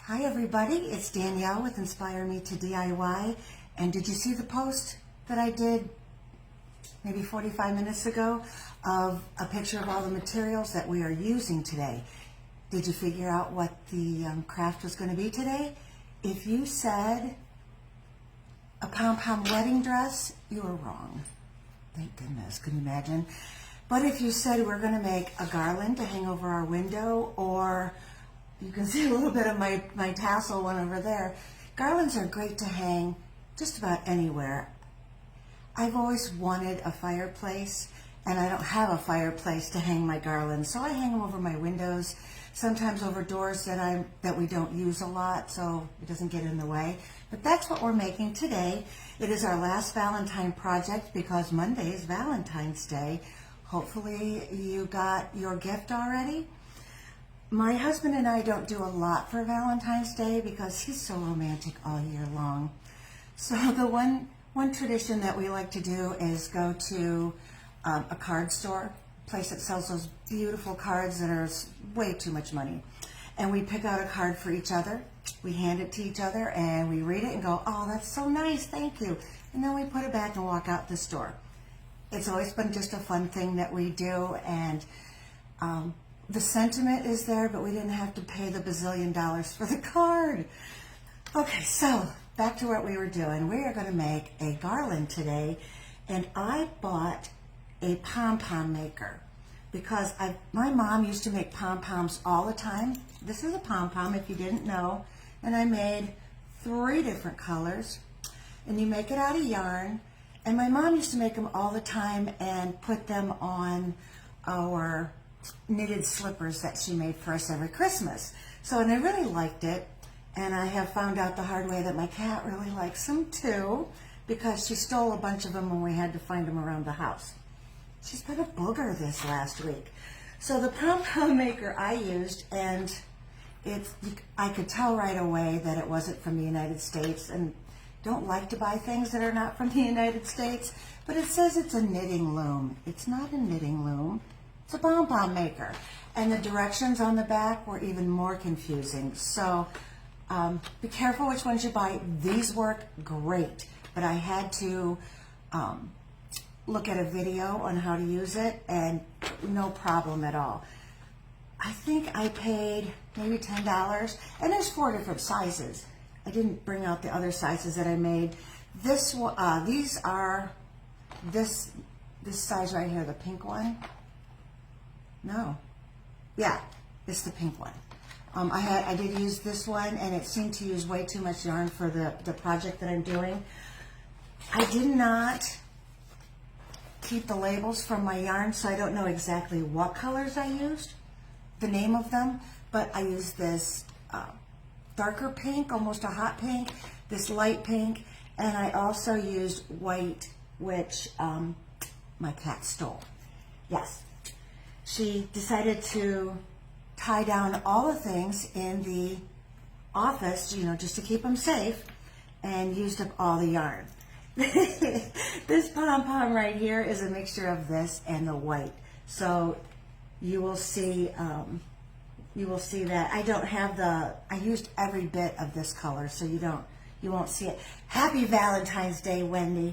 Hi everybody, it's Danielle with Inspire Me to DIY. And did you see the post that I did maybe 45 minutes ago of a picture of all the materials that we are using today? Did you figure out what the craft was going to be today? If you said a pom-pom wedding dress, you were wrong. Thank goodness, can you imagine? But if you said we're going to make a garland to hang over our window, or you can see a little bit of my tassel one over there. Garlands are great to hang just about anywhere. I've always wanted a fireplace, and I don't have a fireplace to hang my garlands, so I hang them over my windows, sometimes over doors that we don't use a lot, so it doesn't get in the way. But that's what we're making today. It is our last Valentine project because Monday is Valentine's Day. Hopefully you got your gift already. My husband and I don't do a lot for Valentine's Day because he's so romantic all year long. So the one tradition that we like to do is go to a card store, a place that sells those beautiful cards that are way too much money. And we pick out a card for each other, we hand it to each other, and we read it and go, oh, that's so nice, thank you. And then we put it back and walk out the store. It's always been just a fun thing that we do, and the sentiment is there, but we didn't have to pay the bazillion dollars for the card. Okay, so back to what we were doing. We are going to make a garland today, and I bought a pom-pom maker because my mom used to make pom-poms all the time. This is a pom-pom, if you didn't know, and I made 3 different colors, and you make it out of yarn, and my mom used to make them all the time and put them on our knitted slippers that she made for us every Christmas. So, and I really liked it, and I have found out the hard way that my cat really likes them too, because she stole a bunch of them when we had to find them around the house. She's been a booger this last week. So the pom-pom maker I used, and I could tell right away that it wasn't from the United States, and don't like to buy things that are not from the United States, but it says it's a knitting loom. It's not a knitting loom. It's a pom-pom maker. And the directions on the back were even more confusing. So be careful which ones you buy. These work great, but I had to look at a video on how to use it, and no problem at all. I think I paid maybe $10, and there's 4 different sizes. I didn't bring out the other sizes that I made. These are this size right here, the pink one. No. Yeah, it's the pink one. I did use this one, and it seemed to use way too much yarn for the project that I'm doing. I did not keep the labels from my yarn, so I don't know exactly what colors I used, the name of them, but I used this darker pink, almost a hot pink, this light pink, and I also used white, which my cat stole. Yes. She decided to tie down all the things in the office, just to keep them safe, and used up all the yarn. This pom-pom right here is a mixture of this and the white. So you will see that I don't have I used every bit of this color, so you won't see it. Happy Valentine's Day, Wendy.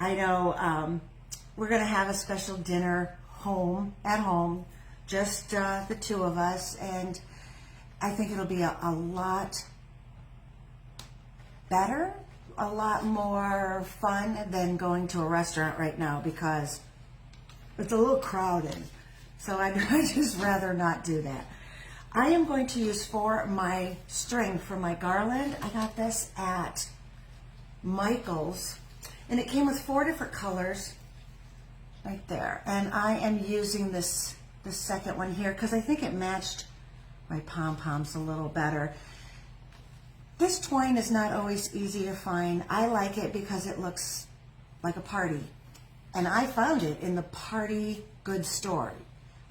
I know we're going to have a special dinner at home, just the 2 of us, and I think it'll be a lot better, a lot more fun than going to a restaurant right now because it's a little crowded. So I'd just rather not do that. I am going to use for my string for my garland. I got this at Michael's, and it came with 4 different colors. Right there, and I am using this second one here because I think it matched my pom-poms a little better. This twine is not always easy to find. I like it because it looks like a party, and I found it in the party goods store.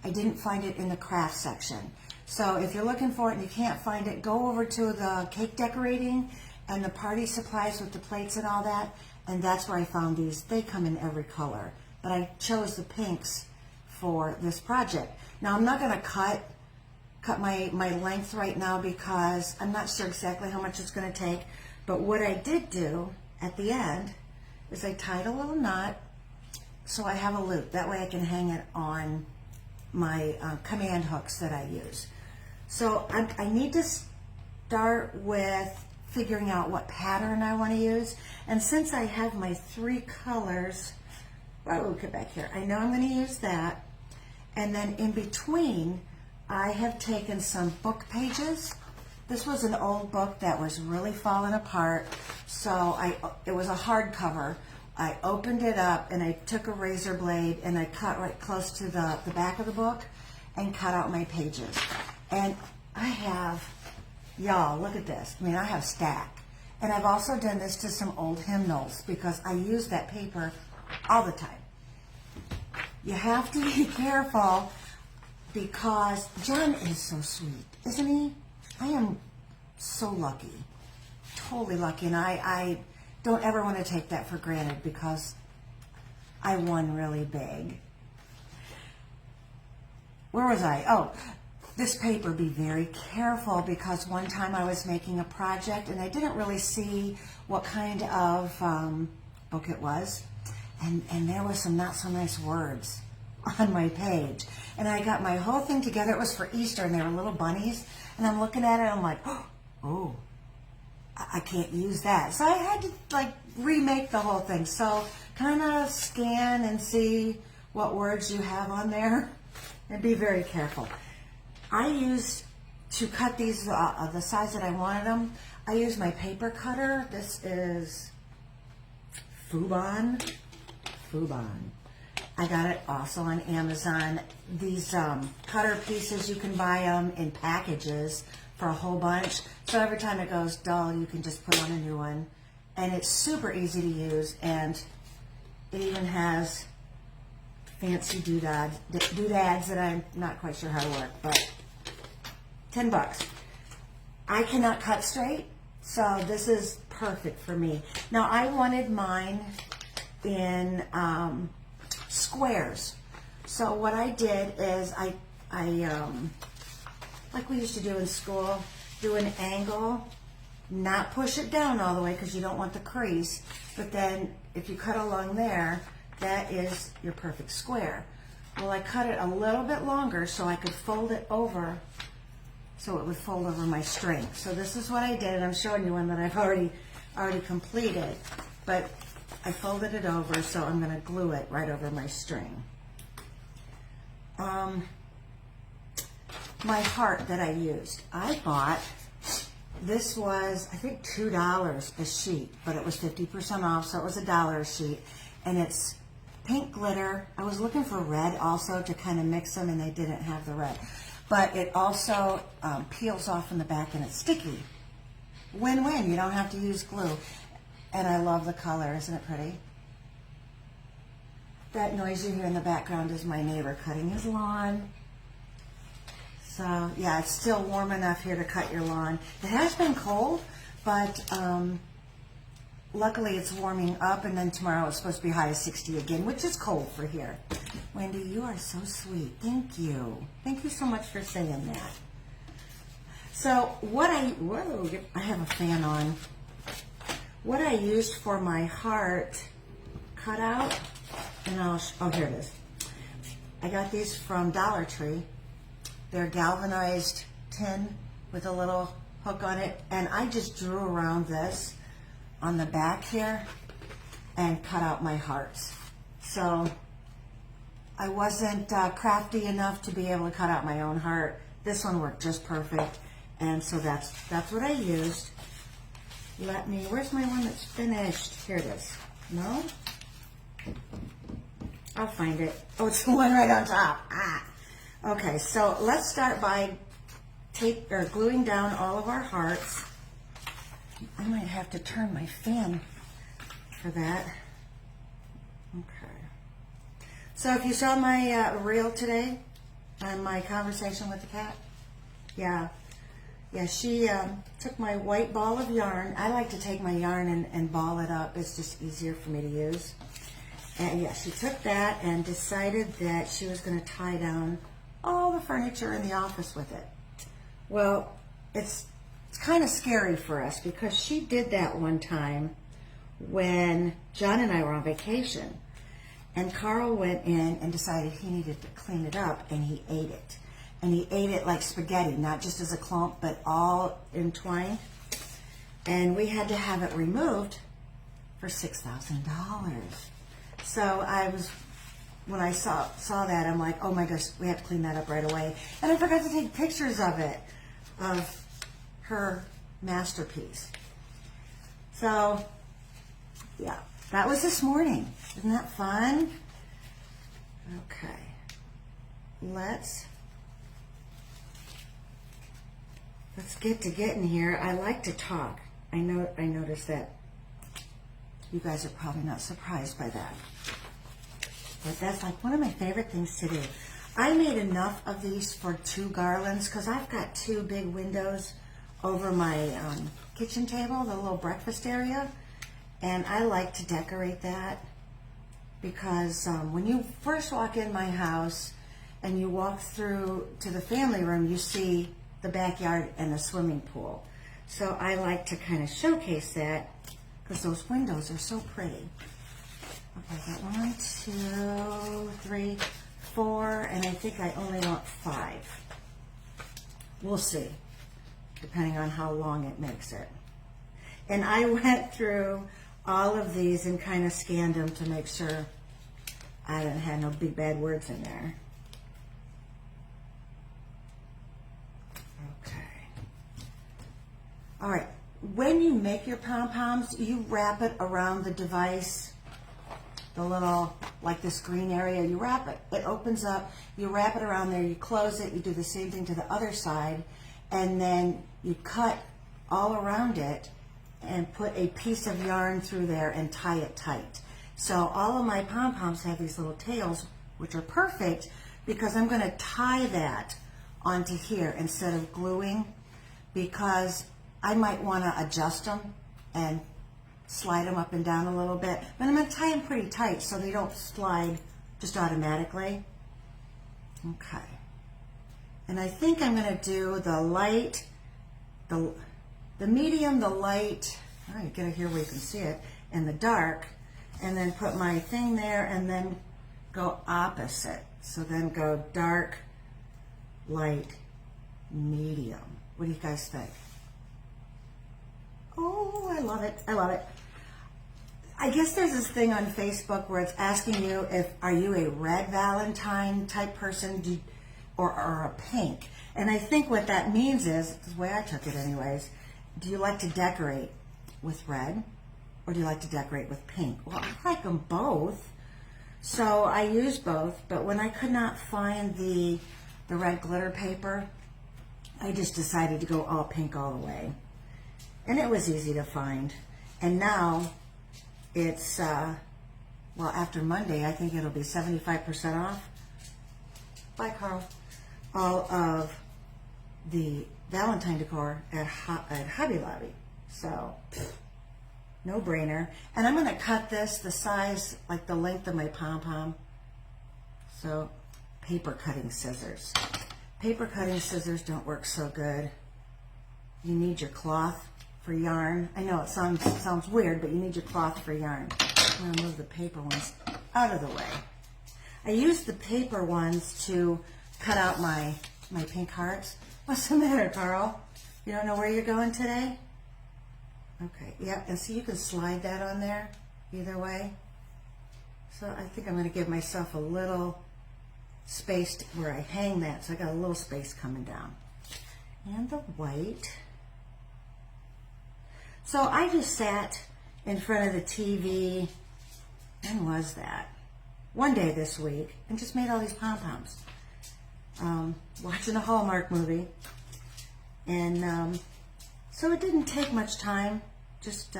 I didn't find it in the craft section. So if you're looking for it and you can't find it, go over to the cake decorating and the party supplies with the plates and all that, and that's where I found these. They come in every color, but I chose the pinks for this project. Now I'm not going to cut cut my length right now because I'm not sure exactly how much it's going to take. But what I did do at the end is I tied a little knot so I have a loop. That way I can hang it on my command hooks that I use. So I need to start with figuring out what pattern I want to use. And since I have my 3 colors, well, get back here. I know I'm going to use that. And then in between, I have taken some book pages. This was an old book that was really falling apart. So it was a hardcover. I opened it up and I took a razor blade and I cut right close to the back of the book and cut out my pages. And I have, y'all, look at this. I mean, I have a stack. And I've also done this to some old hymnals because I use that paper all the time. You have to be careful because John is so sweet, isn't he? I am so lucky, totally lucky, and I don't ever want to take that for granted because I won really big. Where was I? Oh, this paper, be very careful because one time I was making a project and I didn't really see what kind of book it was. And there was some not so nice words on my page. And I got my whole thing together. It was for Easter, and they were little bunnies. And I'm looking at it, and I'm like, oh, I can't use that. So I had to, like, remake the whole thing. So kind of scan and see what words you have on there. And be very careful. I used, to cut these the size that I wanted them, I used my paper cutter. This is Fubon. I got it also on Amazon. These cutter pieces, you can buy them in packages for a whole bunch. So every time it goes dull, you can just put on a new one. And it's super easy to use, and it even has fancy doodads that I'm not quite sure how to work, but $10. I cannot cut straight, so this is perfect for me. Now I wanted mine in squares. So what I did is I like we used to do in school, do an angle, not push it down all the way because you don't want the crease, but then if you cut along there, that is your perfect square. Well, I cut it a little bit longer so I could fold it over, so it would fold over my string. So this is what I did, and I'm showing you one that I've already completed, but I folded it over, so I'm going to glue it right over my string. My heart that I used, I bought, this was, I think, $2 a sheet, but it was 50% off, so it was $1 a sheet, and it's pink glitter. I was looking for red also to kind of mix them, and they didn't have the red. But it also peels off in the back, and it's sticky. Win-win, you don't have to use glue. And I love the color, isn't it pretty? That noise you hear in the background is my neighbor cutting his lawn. So, yeah, it's still warm enough here to cut your lawn. It has been cold, but luckily it's warming up, and then tomorrow it's supposed to be high as 60 again, which is cold for here. Wendy, you are so sweet. Thank you. Thank you so much for saying that. So what I have a fan on. What I used for my heart cutout, and oh, here it is. I got these from Dollar Tree. They're galvanized tin with a little hook on it, and I just drew around this on the back here and cut out my hearts. So I wasn't crafty enough to be able to cut out my own heart. This one worked just perfect, and so that's what I used. Where's my one that's finished? Here it is. No? I'll find it. Oh, it's the one right on top. Ah. Okay, so let's start by gluing down all of our hearts. I might have to turn my fan for that. Okay. So if you saw my reel today on my conversation with the cat, yeah, she took my white ball of yarn. I like to take my yarn and ball it up. It's just easier for me to use. And yeah, she took that and decided that she was going to tie down all the furniture in the office with it. Well, it's kind of scary for us because she did that one time when John and I were on vacation. And Carl went in and decided he needed to clean it up, and he ate it. And he ate it like spaghetti, not just as a clump, but all entwined. And we had to have it removed for $6,000. So when I saw that, I'm like, oh my gosh, we have to clean that up right away. And I forgot to take pictures of it, of her masterpiece. So, yeah, that was this morning. Isn't that fun? Okay. Let's get to getting here. I like to talk. I noticed that you guys are probably not surprised by that. But that's like one of my favorite things to do. I made enough of these for 2 garlands because I've got 2 big windows over my kitchen table, the little breakfast area. And I like to decorate that because when you first walk in my house and you walk through to the family room, you see the backyard and the swimming pool. So I like to kind of showcase that because those windows are so pretty. Okay, I got 1, 2, 3, 4, and I think I only want 5. We'll see, depending on how long it makes it. And I went through all of these and kind of scanned them to make sure I didn't have no big bad words in there. Okay. All right. When you make your pom-poms, you wrap it around the device, the little, like this green area, you wrap it. It opens up, you wrap it around there, you close it, you do the same thing to the other side, and then you cut all around it and put a piece of yarn through there and tie it tight. So all of my pom-poms have these little tails, which are perfect because I'm going to tie that onto here instead of gluing, because I might want to adjust them and slide them up and down a little bit. But I'm going to tie them pretty tight so they don't slide just automatically. Okay. And I think I'm going to do the light, the medium, the light, all right, get it here where you can see it, and the dark, and then put my thing there and then go opposite. So then go dark, light, medium. What do you guys think? Oh, I love it. I love it. I guess there's this thing on Facebook where it's asking you are you a red Valentine type person or a pink? And I think what that means is, the way I took it anyways, do you like to decorate with red or do you like to decorate with pink? Well, I like them both. So I use both, but when I could not find the red glitter paper, I just decided to go all pink all the way. And it was easy to find. And now it's, well, after Monday, I think it'll be 75% off. Bye, Carl. All of the Valentine decor at Hobby Lobby. So, no brainer. And I'm going to cut this the size, like the length of my pom-pom. So, paper cutting scissors. Paper cutting scissors don't work so good. You need your cloth for yarn. I know it sounds weird, but you need your cloth for yarn. I'm going to move the paper ones out of the way. I use the paper ones to cut out my pink hearts. What's the matter, Carl? You don't know where you're going today? Okay, yeah, and see, you can slide that on there either way. So I think I'm going to give myself a little space where I hang that, so I got a little space coming down. And the white. So I just sat in front of the TV, when was that? One day this week, and just made all these pom-poms. Watching a Hallmark movie. And so it didn't take much time, just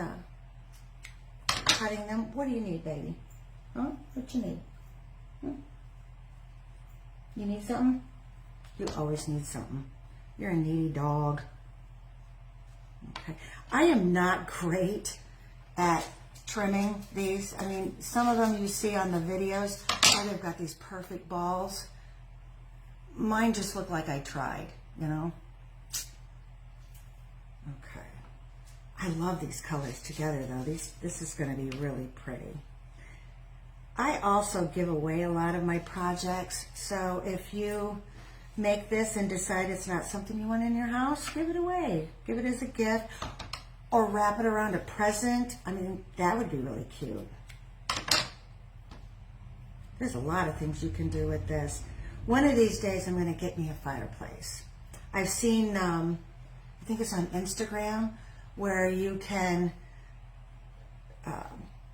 cutting them. What do you need, baby? Huh? What you need? You need something? You always need something. You're a needy dog. Okay. I am not great at trimming these. I mean, some of them you see on the videos, oh, they've got these perfect balls. Mine just look like I tried, you know. I love these colors together though. This is going to be really pretty. I also give away a lot of my projects, so if you make this and decide it's not something you want in your house, give it away. Give it as a gift or wrap it around a present. I mean, that would be really cute. There's a lot of things you can do with this. One of these days I'm going to get me a fireplace. I've seen, I think it's on Instagram, where you can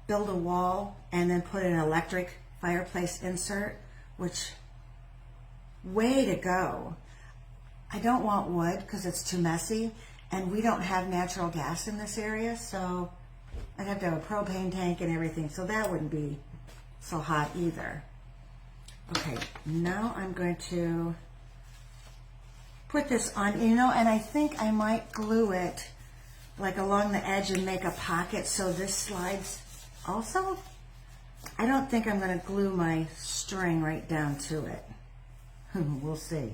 build a wall and then put an electric fireplace insert, which, way to go. I don't want wood because it's too messy, and we don't have natural gas in this area, so I'd have to have a propane tank and everything, so that wouldn't be so hot either. Okay, now I'm going to put this on, you know, and I think I might glue it like along the edge and make a pocket so this slides also. I don't think I'm going to glue my string right down to it. We'll see.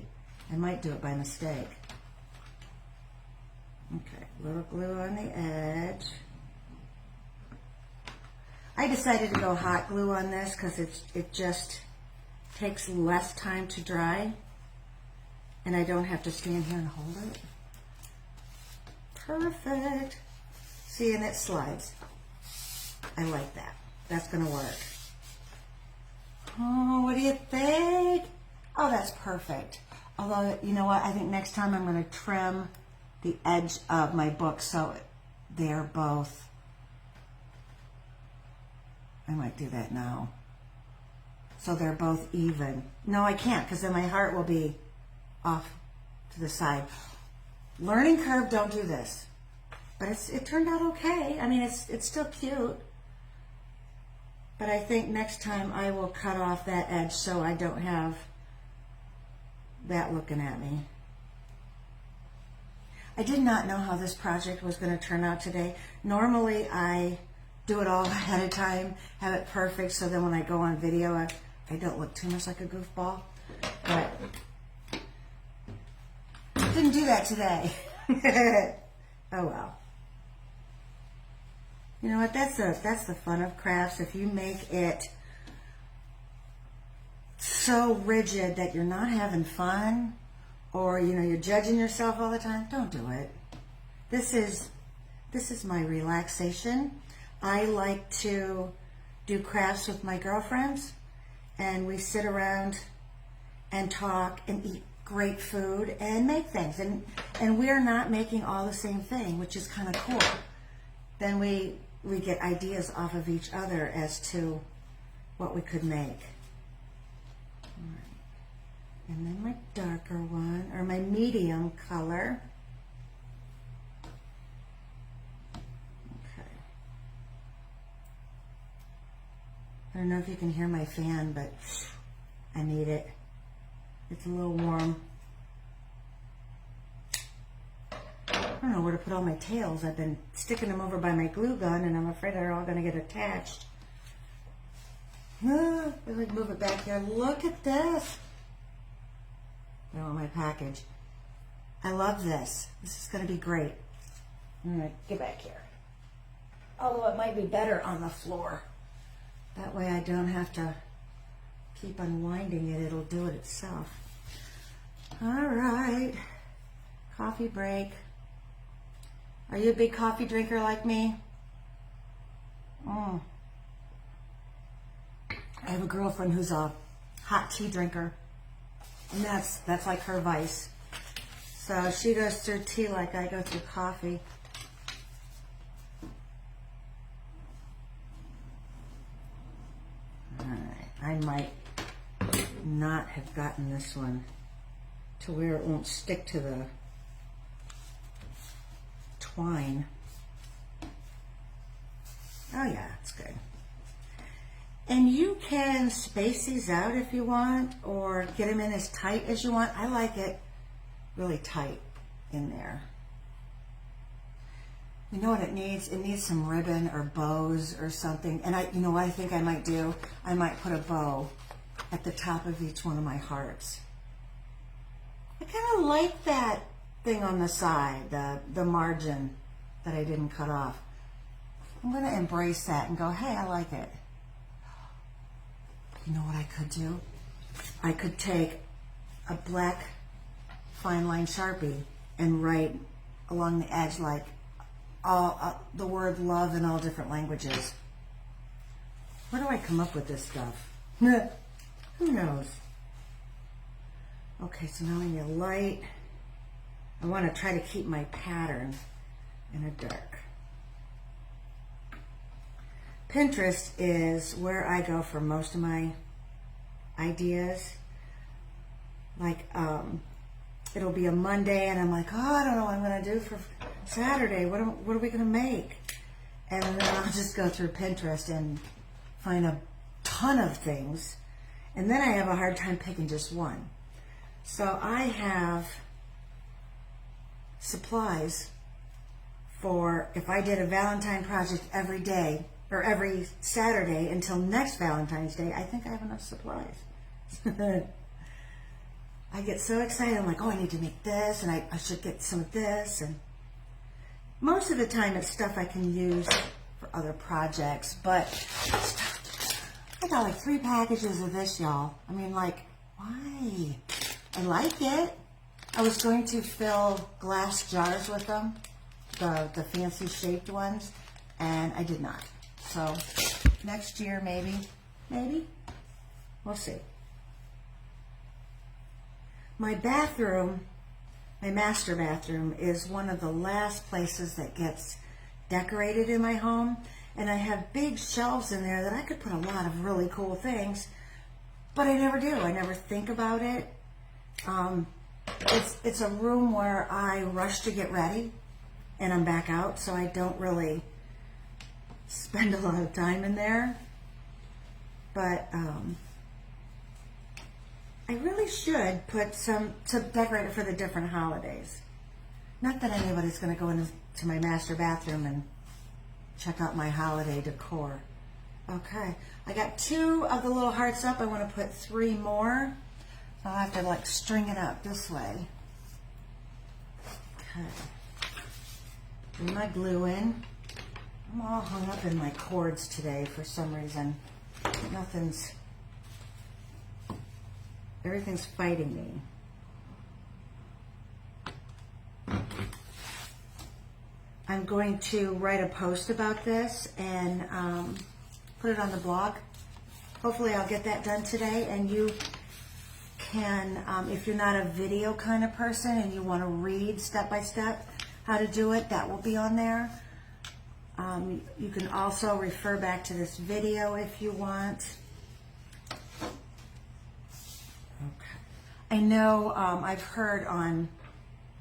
I might do it by mistake. Okay, a little glue on the edge. I decided to go hot glue on this because it just takes less time to dry, and I don't have to stand here and hold it. Perfect. See, and it slides. I like that. That's going to work. Oh, what do you think? Oh, that's perfect. Although, you know what? I think next time I'm going to trim the edge of my book so they're both... I might do that now. So they're both even. No, I can't, because then my heart will be off to the side. Learning curve, don't do this. But it turned out okay. I mean, it's still cute. But I think next time I will cut off that edge so I don't have that looking at me. I did not know how this project was going to turn out today. Normally I do it all ahead of time, have it perfect, so then when I go on video I don't look too much like a goofball. But didn't do that today. Oh well. You know what, that's the fun of crafts. If you make it so rigid that you're not having fun, or you know, you're judging yourself all the time, don't do it. This is my relaxation. I like to do crafts with my girlfriends, and we sit around and talk and eat great food and make things, and we're not making all the same thing, which is kind of cool. Then we get ideas off of each other as to what we could make. All right. And then my darker one, or my medium color. Okay. I don't know if you can hear my fan, but I need it. It's a little warm. I don't know where to put all my tails. I've been sticking them over by my glue gun, and I'm afraid they're all going to get attached. Let me move it back here. Look at this. I want my package. I love this. This is going to be great. All right, get back here. Although it might be better on the floor. That way I don't have to keep unwinding it. It'll do it itself. All right. Coffee break. Are you a big coffee drinker like me? I have a girlfriend who's a hot tea drinker, and that's like her vice. So she goes through tea like I go through coffee. All right, I might not have gotten this one to where it won't stick to the twine. Oh yeah, it's good. And you can space these out if you want, or get them in as tight as you want. I like it really tight in there. You know what it needs? It needs some ribbon or bows or something. And you know what I think I might do? I might put a bow at the top of each one of my hearts. I kind of like that thing on the side, the margin. that I didn't cut off. I'm going to embrace that and go, hey, I like it. You know what I could do? I could take a black fine line Sharpie and write along the edge like all the word love in all different languages. Where do I come up with this stuff? Who knows? Okay, so now I need a light. I want to try to keep my pattern in a dark. Pinterest is where I go for most of my ideas. Like, it'll be a Monday and I'm like, oh, I don't know what I'm going to do for Saturday. What are we going to make? And then I'll just go through Pinterest and find a ton of things. And then I have a hard time picking just one. So I have supplies for if I did a Valentine project every day or every Saturday until next Valentine's Day, I think I have enough supplies. I get so excited. I'm like, oh, I need to make this, and I should get some of this. And most of the time it's stuff I can use for other projects, but I got like 3 packages of this, y'all. I mean, like, why? I like it. I was going to fill glass jars with them, the fancy shaped ones, and I did not. So next year, maybe, we'll see. My bathroom, my master bathroom, is one of the last places that gets decorated in my home, and I have big shelves in there that I could put a lot of really cool things, but I never do. I never think about it. It's a room where I rush to get ready, and I'm back out, so I don't really spend a lot of time in there. But I really should put some to decorate it for the different holidays. Not that anybody's going to go into my master bathroom and check out my holiday decor. Okay, I got 2 of the little hearts up. I want to put 3 more. I'll have to like string it up this way. Okay. Bring my glue in. I'm all hung up in my cords today for some reason. Everything's fighting me. I'm going to write a post about this and put it on the blog. Hopefully I'll get that done today, and you can, if you're not a video kind of person and you want to read step by step how to do it, that will be on there. You can also refer back to this video if you want. Okay. I know I've heard on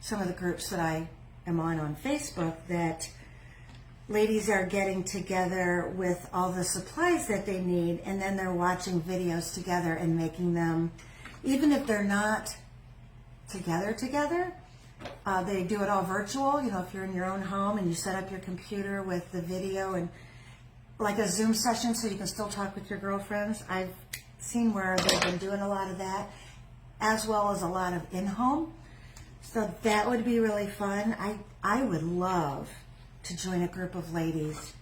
some of the groups that I am on Facebook that ladies are getting together with all the supplies that they need, and then they're watching videos together and making them, even if they're not together, they do it all virtual. You know, if you're in your own home and you set up your computer with the video and like a Zoom session so you can still talk with your girlfriends. I've seen where they've been doing a lot of that, as well as a lot of in-home. So that would be really fun. I would love to join a group of ladies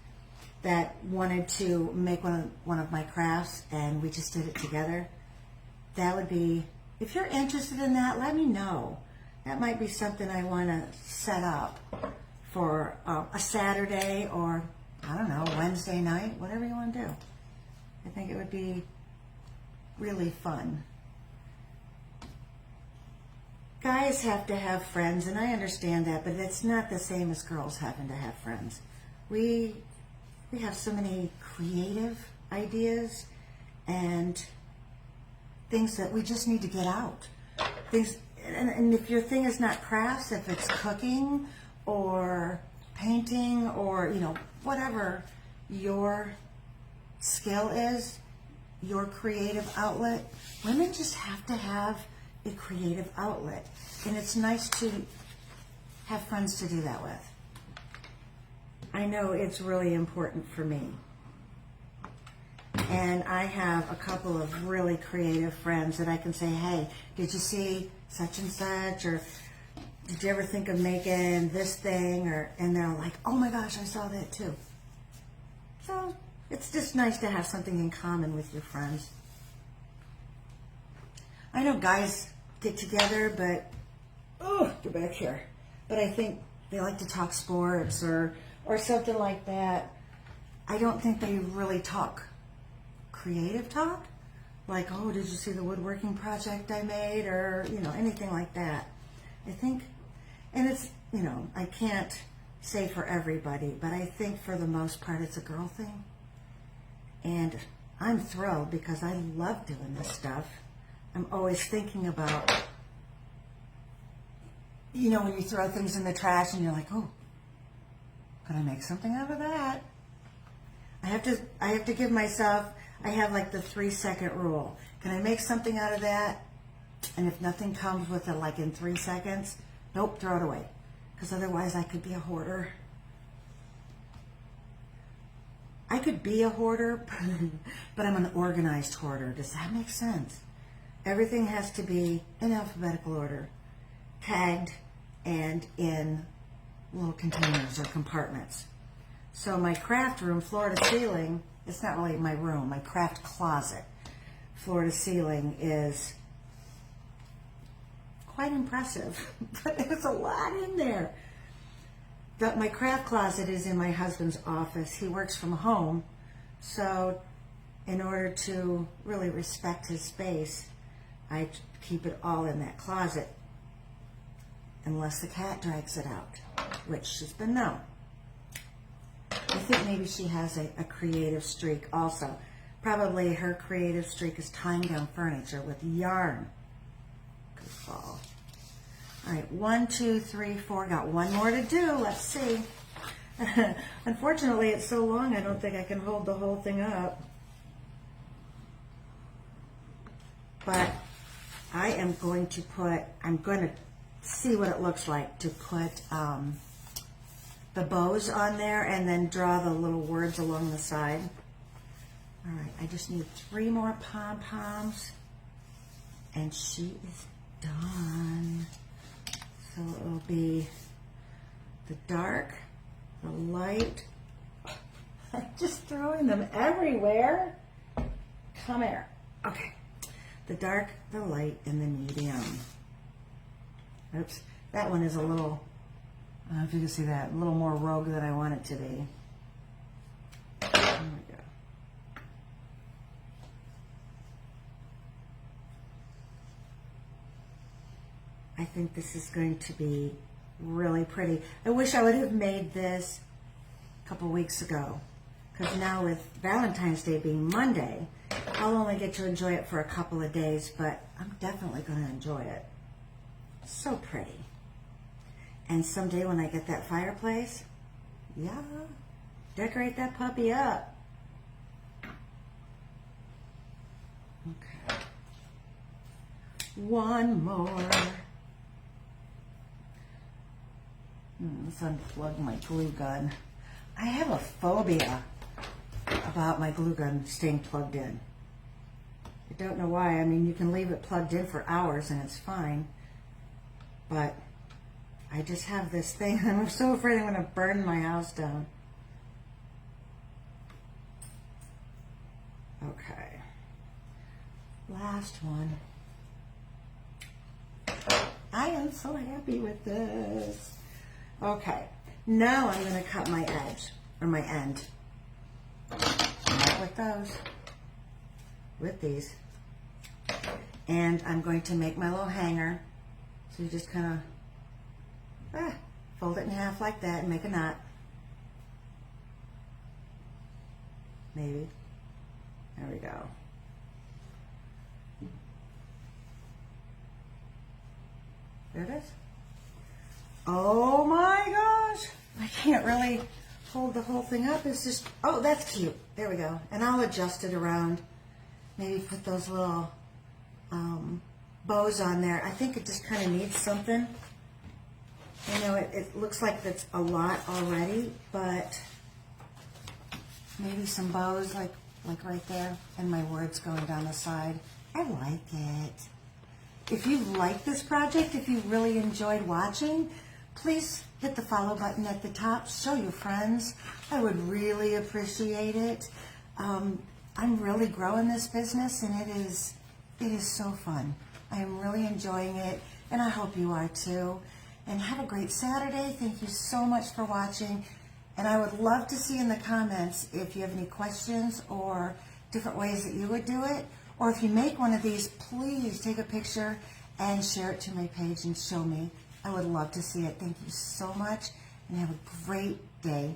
that wanted to make one of my crafts and we just did it together. That would be, if you're interested in that, let me know. That might be something I want to set up for a Saturday or, I don't know, Wednesday night, whatever you want to do. I think it would be really fun. Guys have to have friends, and I understand that, but it's not the same as girls having to have friends. We have so many creative ideas and things that we just need to get out. And if your thing is not crafts, if it's cooking or painting or, you know, whatever your skill is, your creative outlet, women just have to have a creative outlet. And it's nice to have friends to do that with. I know it's really important for me. And I have a couple of really creative friends that I can say, hey, did you see such and such? Or did you ever think of making this thing? And they're like, oh my gosh, I saw that too. So it's just nice to have something in common with your friends. I know guys get together, but, oh, get back here. But I think they like to talk sports or something like that. I don't think they really talk creative talk. Like, oh, did you see the woodworking project I made? Or, anything like that. I think, and it's, I can't say for everybody, but I think for the most part it's a girl thing. And I'm thrilled because I love doing this stuff. I'm always thinking about, when you throw things in the trash and you're like, oh, could I make something out of that? I have to give myself, I have like the 3-second rule. Can I make something out of that? And if nothing comes with it like in 3 seconds, nope, throw it away. Because otherwise I could be a hoarder. I could be a hoarder, but I'm an organized hoarder. Does that make sense? Everything has to be in alphabetical order, tagged, and in little containers or compartments. So my craft room, floor to ceiling, it's not really my room, my craft closet, floor to ceiling is quite impressive, but there's a lot in there. My craft closet is in my husband's office. He works from home, so in order to really respect his space, I keep it all in that closet, unless the cat drags it out, which has been known. I think maybe she has a creative streak also. Probably her creative streak is tying down furniture with yarn. Good fall. All right, 1, 2, 3, 4. Got one more to do. Let's see. Unfortunately, it's so long, I don't think I can hold the whole thing up. But I'm going to see what it looks like to put the bows on there and then draw the little words along the side. All right, I just need 3 more pom-poms and she is done. So it will be the dark, the light. I'm just throwing them everywhere. Come here. Okay. The dark, the light, and the medium. Oops. That one is a little, I don't know if you can see that, a little more rogue than I want it to be. There we go. I think this is going to be really pretty. I wish I would have made this a couple weeks ago, because now with Valentine's Day being Monday, I'll only get to enjoy it for a couple of days, but I'm definitely going to enjoy it. So pretty. And someday when I get that fireplace, yeah, decorate that puppy up. Okay. One more. Let's unplug my glue gun. I have a phobia about my glue gun staying plugged in. I don't know why. I mean, you can leave it plugged in for hours and it's fine. But I just have this thing. I'm so afraid I'm going to burn my house down. Okay. Last one. I am so happy with this. Okay. Now I'm going to cut my edge, or my end. Not with those. With these. And I'm going to make my little hanger. So you just kind of fold it in half like that and make a knot. Maybe. There we go. There it is. Oh my gosh. I can't really hold the whole thing up. It's just, oh, that's cute. There we go. And I'll adjust it around. Maybe put those little bows on there. I think it just kind of needs something. You know, it looks like that's a lot already, but maybe some bows like right there, and my words going down the side. I like it. If you like this project, if you really enjoyed watching, please hit the follow button at the top. Show your friends. I would really appreciate it. I'm really growing this business, and it is so fun. I am really enjoying it, and I hope you are too. And have a great Saturday. Thank you so much for watching. And I would love to see in the comments if you have any questions or different ways that you would do it. Or if you make one of these, please take a picture and share it to my page and show me. I would love to see it. Thank you so much, and have a great day.